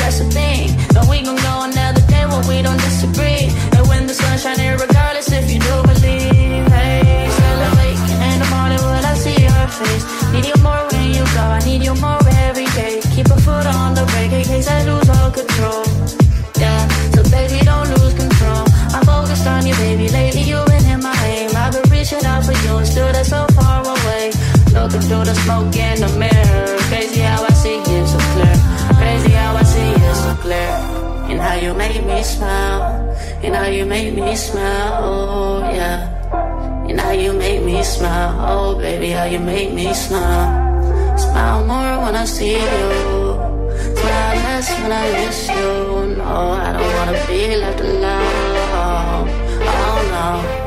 that's the thing. But we gon' go another day when we don't disagree. And when the sun's shining, regardless if you do believe. Hey, celebrate in the morning when I see your face. Need you more when you go, I need you more every day. Keep a foot on the brake in case I lose all control. Yeah, so baby don't lose control. I'm focused on you, baby, lately you've been in my aim. I've been reaching out for you and still that's so far away. Looking through the smoke in the mirror. Crazy how I see you so clear. Crazy how I see you so clear. And how you make me smile. And how you make me smile, oh yeah. And how you make me smile, oh baby, how you make me smile. Smile more when I see you. Smile less when I miss you. No, I don't wanna be left alone. Oh no.